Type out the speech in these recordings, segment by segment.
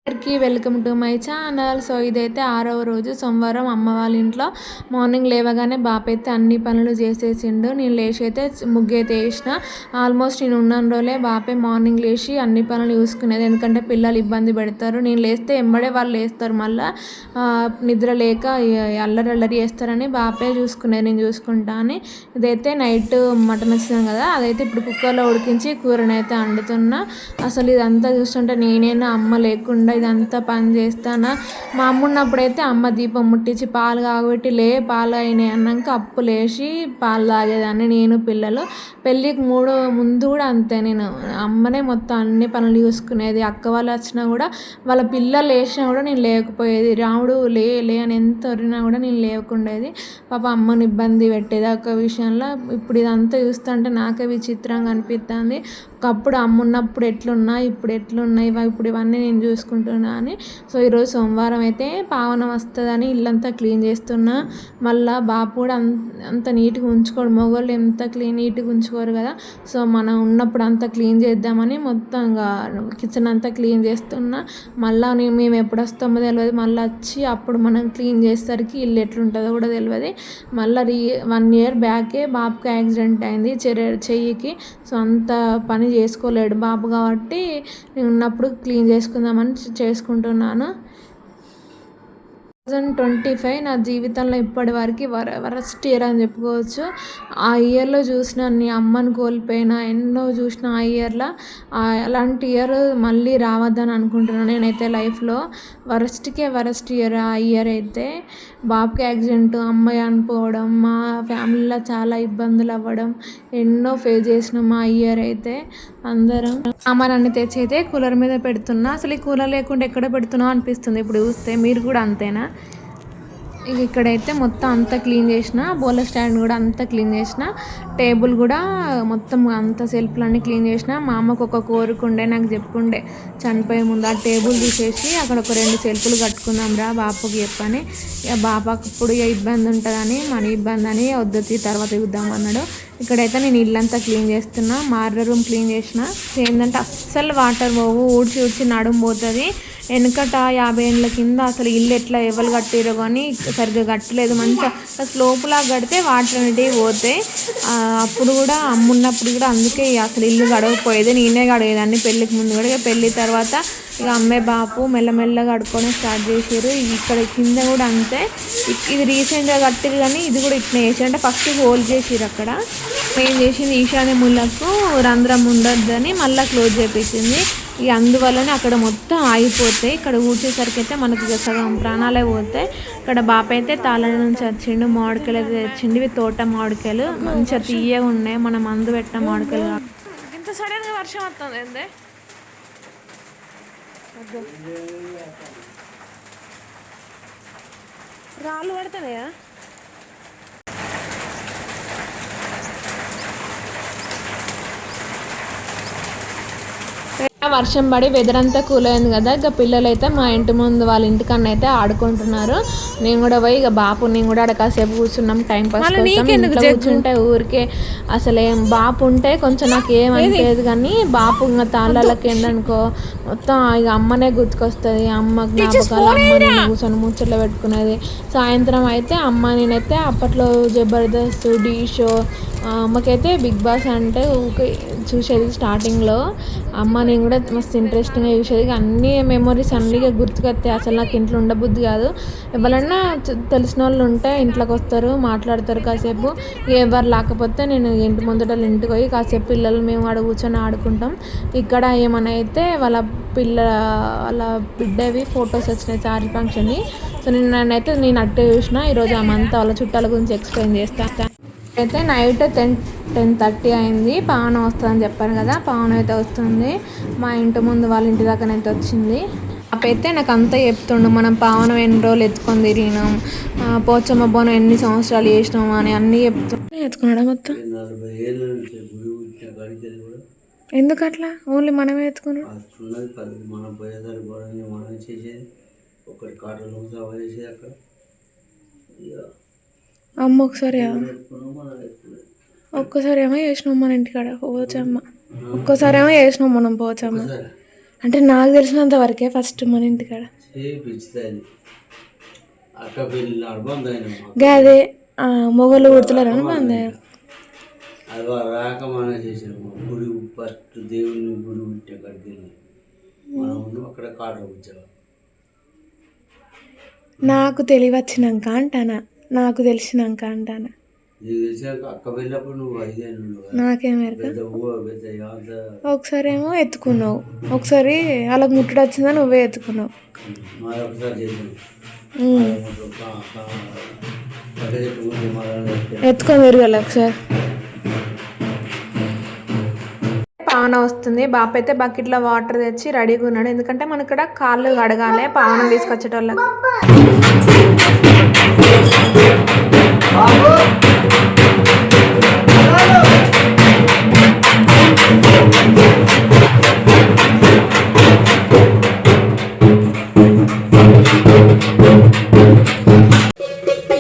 అందరికీ welcome to my channel. So ఇదైతే 6వ రోజు సోమవారం అమ్మ వాళ్ళ ఇంట్లో. మార్నింగ్ లేవగానే బాప అయితే అన్ని పనులు చేసేసిండు. నేను లేచి అయితే ముగ్గైతే వేసిన. ఆల్మోస్ట్ నేను ఉన్న రోజులే బాపే మార్నింగ్ లేచి అన్ని పనులు చూసుకునేది, ఎందుకంటే పిల్లలు ఇబ్బంది పెడతారు. నేను లేస్తే ఎంబడే వాళ్ళు లేస్తారు, మళ్ళీ నిద్ర లేక అల్లరి చేస్తారని బాపే చూసుకునేది, నేను చూసుకుంటా అని. ఇదైతే నైట్ మటన్ వచ్చినాం కదా, అదైతే ఇప్పుడు కుక్కర్లో ఉడికించి కూరనైతే వండుతున్నా. అసలు ఇదంతా చూస్తుంటే నేనైనా అమ్మ లేకుండా ఇదంతా పని చేస్తానా. మా అమ్మ ఉన్నప్పుడైతే అమ్మ దీపం ముట్టించి పాలు కాగబెట్టి పాలు అయినాయి అన్నాక అప్పు లేచి పాలు తాగేదాన్ని నేను, పిల్లలు. పెళ్ళికి ముందు కూడా అంతే, నేను అమ్మనే మొత్తం అన్ని పనులు చూసుకునేది. అక్క వాళ్ళు వచ్చినా కూడా వాళ్ళ పిల్లలు లేచినా కూడా నేను లేకపోయేది. రాముడు లే అని ఎంత వరినా కూడా నేను లేకుండేది. పాప అమ్మని ఇబ్బంది పెట్టేది ఒక విషయంలో. ఇప్పుడు ఇదంతా చూస్తుంటే నాకే విచిత్రంగా అనిపిస్తుంది. ఒకప్పుడు అమ్మ ఉన్నప్పుడు ఎట్లున్నా ఇప్పుడు ఎట్లున్నాయి, ఇప్పుడు ఇవన్నీ నేను చూసుకుంటున్నా అని. సో ఈరోజు సోమవారం అయితే పావనం వస్తుందని ఇల్లంతా క్లీన్ చేస్తున్నా. మళ్ళీ బాపు కూడా అంత నీట్గా ఉంచుకోడు, మగవాళ్ళు ఎంత నీట్గా ఉంచుకోరు కదా. సో మనం ఉన్నప్పుడు అంతా క్లీన్ చేద్దామని మొత్తం కిచెన్ అంతా క్లీన్ చేస్తున్నా. మళ్ళీ మేము ఎప్పుడు వస్తామో తెలియదు, మళ్ళీ వచ్చి అప్పుడు మనం క్లీన్ చేసేసరికి ఇల్లు ఎట్లుంటుందో కూడా తెలియదు. మళ్ళీ 1 year బ్యాకే బాబుకి యాక్సిడెంట్ అయింది చెయ్యికి. సో అంత పని చేసుకోలేడు బాబు కాబట్టి నేను ఉన్నప్పుడు క్లీన్ చేసుకుందామని చేసుకుంటున్నాను. 2025 నా జీవితంలో ఇప్పటివరకు వరస్ట్ ఇయర్ అని చెప్పుకోవచ్చు. ఆ ఇయర్లో చూసిన నీ అమ్మని కోల్పోయినా, ఎన్నో చూసిన ఆ ఇయర్లో. అలాంటి ఇయర్ మళ్ళీ రావద్దని అనుకుంటున్నాను నేనైతే లైఫ్లో. వరస్ట్కే వరస్ట్ ఇయర్ ఆ ఇయర్ అయితే. బాబుకి యాక్సిడెంట్, అమ్మాయి చనిపోవడం, మా ఫ్యామిలీలో చాలా ఇబ్బందులు అవ్వడం, ఎన్నో ఫేస్ చేసినాం ఆ ఇయర్ అయితే. అందరం సామానాన్ని తెచ్చి అయితే కూలర్ మీద పెడుతున్నా. అసలు ఈ కూలర్ లేకుండా ఎక్కడ పెడుతున్నావు అనిపిస్తుంది ఇప్పుడు చూస్తే. మీరు కూడా అంతేనా? ఇక్కడైతే మొత్తం అంతా క్లీన్ చేసిన, బోల స్టాండ్ కూడా అంతా క్లీన్ చేసిన, టేబుల్ కూడా మొత్తం అంత సెల్ఫ్లన్నీ క్లీన్ చేసిన. మా అమ్మకు ఒక కోరిక ఉండే, నాకు చెప్పుండే చనిపోయే ముందు, ఆ టేబుల్ తీసేసి అక్కడ ఒక 2 సెల్ఫ్లు కట్టుకుందాం రా బాపుకి చెప్పని. ఇక బాపాకు ఇప్పుడు ఇబ్బంది ఉంటుందని, మనీ ఇబ్బంది అని వద్దతి తర్వాత చూద్దాం అన్నాడు. ఇక్కడైతే నేను ఇల్లంతా క్లీన్ చేస్తున్నా. మార్డర్ రూమ్ క్లీన్ చేసిన. ఏంటంటే అస్సలు వాటర్ పోవు, ఊడ్చి నడుము పోతుంది. వెనకట 50 ఏళ్ళ కింద అసలు ఇల్లు ఎట్లా ఎవరు కట్టిరో కానీ సరిగ్గా కట్టలేదు. మంచిగా స్లోపులా కడితే వాటర్ అనేటివి పోతాయి. అప్పుడు కూడా అమ్మున్నప్పుడు కూడా అందుకే అసలు ఇల్లు గడవకపోయేది, నేనే గడిగేదాన్ని పెళ్ళికి ముందు కూడా. పెళ్ళి తర్వాత ఇక అమ్మే బాపు మెల్లమెల్లగా కడుక్కొని స్టార్ట్ చేసారు. ఇక్కడ కింద కూడా అంతే. ఇది రీసెంట్గా కట్టిరు కానీ ఇది కూడా ఇట్లా వేసారు, అంటే ఫస్ట్ హోల్ చేసిరు. అక్కడ ఏం చేసింది, ఈశాన్య ముళ్ళకు రంధ్రం ఉండొద్దని మళ్ళీ క్లోజ్ చేపించింది. ఇక అందువల్లనే అక్కడ మొత్తం ఆగిపోతాయి. ఇక్కడ ఊడ్చేసరికి అయితే మనకి సగం ప్రాణాలే పోతాయి. ఇక్కడ బాప అయితే తాళం నుంచి వచ్చిండు, మామిడికాయలు అయితే తెచ్చిండు. ఇవి తోట మామిడికాయలు మంచిగా తీయగా ఉన్నాయి, మనం మందు పెట్టిన మామిడికాయలు. ఇంత సడన్గా వర్షం వస్తుంది ఏందే? రాళ్ళు పడుతున్నాయా? వర్షం పడి వెదర్ అంతా కూల్ అయింది కదా. ఇక పిల్లలు అయితే మా ఇంటి ముందు వాళ్ళ ఇంటికన్నా అయితే ఆడుకుంటున్నారు. నేను కూడా పోయి ఇక బాపు నేను కూడా అక్కడ కాసేపు కూర్చున్నాం, టైం పాస్ కూర్చుంటే ఊరికే. అసలు ఏం బాపు ఉంటే కొంచెం నాకు ఏమనిపించదు, కానీ బాపు ఇంకా తాళ్ళకి ఏందనుకో మొత్తం ఇక అమ్మనే గుర్తుకొస్తుంది. అమ్మ జ్ఞాపకాలు, అమ్మ నేను కూర్చొని ముచ్చట్లు పెట్టుకునేది. సాయంత్రం అయితే అమ్మ నేనైతే అప్పట్లో జబర్దస్త్, ఢీ షో, అమ్మకైతే బిగ్ బాస్ అంటే చూసేది స్టార్టింగ్లో. అమ్మ నేను కూడా మస్తు ఇంట్రెస్టింగ్గా చూసేది. అన్ని మెమొరీస్ అన్నిగా గుర్తుకొస్తాయి. అసలు నాకు ఇంట్లో ఉండబుద్ధి కాదు. ఎవరన్నా తెలిసిన వాళ్ళు ఉంటే ఇంట్లోకి వస్తారు, మాట్లాడతారు కాసేపు. ఎవరు లేకపోతే నేను ఇంటి ముందట ఇంటికి పోయి కాసేపు పిల్లలు మేము ఆడ కూర్చొని ఆడుకుంటాం. ఇక్కడ ఏమైనా అయితే వాళ్ళ బిడ్డవి ఫొటోస్ వచ్చినాయి శారీ ఫంక్షన్ని. సో నేను అట్టే చూసిన. ఈరోజు ఆమంతా వాళ్ళ చుట్టాల గురించి ఎక్స్ప్లెయిన్ చేస్తాను. అయితే నైట్ 10:30 అయింది. పావనం వస్తుందని చెప్పాను కదా, పావనం అయితే వస్తుంది. మా ఇంటి ముందు వాళ్ళ ఇంటి దాకానైతే వచ్చింది. అప్పుడైతే నాకు అంతా చెప్తుండు, మనం పావనం ఎన్ని రోజులు ఎత్తుకొని తిరిగినాం, పోచమ్మ బోనం ఎన్ని సంవత్సరాలు చేసినాం అని అన్నీ చెప్తుండే. ఎత్తుకున్నాడా మొత్తం? ఎందుకు అట్లా? ఓన్లీ మనమే ఎత్తుకున్నాం. అమ్మ ఒక్కసారి ఏమో చేసినాం మన ఇంటికాడ పోచమ్మ, ఒక్కసారి ఏమో చేసినాం మనం పోచమ్మ. అంటే నాకు తెలిసినంత వరకే ఫస్ట్ మన ఇంటికాడ చేయించుతుంది అక్క పెళ్ళి అనుబంధం అదే మొగలు కుడుతులేరని బంద్ అది రాక మనం చేసాము గుడి ఫస్ట్ దేవుని గుడి ఉంటే అక్కడికి వెళ్ళి మనం అక్కడ కాటర్ వచ్చాము. నాకు తెలివచ్చినాక అంటానా, నాకు తెలిసినాక అంటానా. నీకు తెలిసాక అక్క వెళ్ళినప్పుడు నువ్వు 5 ఏళ్ళు నాకేమేరక ఒకసారి ఏమో ఎత్తుకున్నావు, ఒకసారి వాళ్ళకి ముట్టడి వచ్చిందా నువ్వే ఎత్తుకున్నావు. ఎత్తుకొని తిరగాలి ఒకసారి. పావన వస్తుంది. బాప అయితే బకెట్లో వాటర్ తెచ్చి రెడీగా ఉన్నాడు, ఎందుకంటే మన ఇక్కడ కాళ్ళు కడగాలి పావన తీసుకొచ్చేటోళ్ళకి.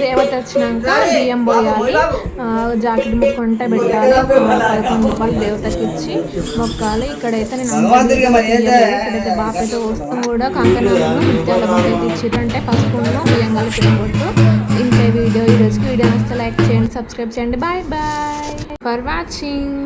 దేవత వచ్చినాక బియ్యం పోయాలి, జాకెట్ ముక్కుంటే పెట్టాలి, 11 రూపాయలు దేవతకి ఇచ్చి మొక్కాలి. ఇక్కడైతే నేను ఇక్కడైతే బాప అయితే వస్తూ కూడా కంకణాలను ముత్యాల బాగా అయితే ఇచ్చిరంటే పసుపును బియ్యం కలిపి కొట్టు. ఇంకే వీడియో ఈరోజుకి వీడియో వస్తే లైక్ చేయండి, సబ్స్క్రైబ్ చేయండి. Bye bye for watching.